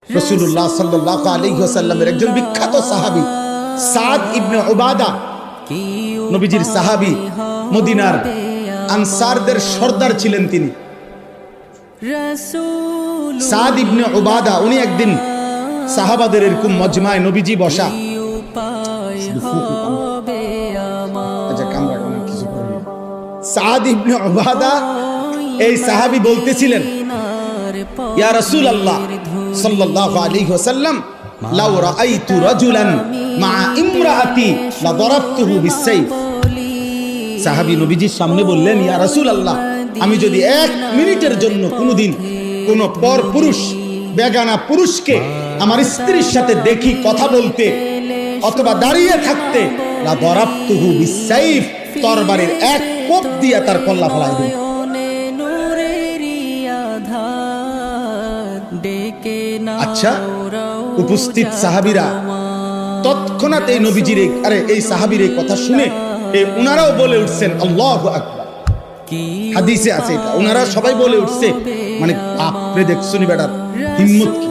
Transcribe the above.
রাসূলুল্লাহ সাল্লাল্লাহু আলাইহি ওয়াসাল্লামের একজন বিখ্যাত সাহাবী সাদ ইবনে উবাদা, নবীজির সাহাবী, মদিনার আনসারদের সর্দার ছিলেন তিনি। সাদ ইবনে উবাদা উনি একদিন সাহাবাদের এরকম মজমায় নবীজি বসা, সাদ ইবনে উবাদা এই সাহাবী বলতেছিলেন, ইয়া রাসূলুল্লাহ সাল্লাল্লাহু আলাইহি ওয়াসাল্লাম, লাউ রাআইতু রাজুলান মা ইমরাআতি লা দারাবতুহু বিসাইফ। সাহাবী নবীজির সামনে বললেন, ইয়া রাসূলুল্লাহ, আমি যদি 1 মিনিটের জন্য কোনোদিন কোন পর পুরুষ, বেগানা পুরুষকে আমার স্ত্রীর সাথে দেখি কথা বলতে অথবা দাঁড়িয়ে থাকতে, লা দারাবতুহু বিসাইফ, তরবারির 1 কোপ দিয়া তার কল্লা ফলাই দেব। আচ্ছা, উপস্থিত সাহাবীরা তৎক্ষণাৎ এই নবীজির এই সাহাবীর এই কথা শুনে উনারাও বলে উঠছেন আল্লাহু আকবার। হাদিসে আছে এটা, উনারা সবাই বলে উঠছে, মানে আপনি দেখছুনি বেটার হিম্মত কি।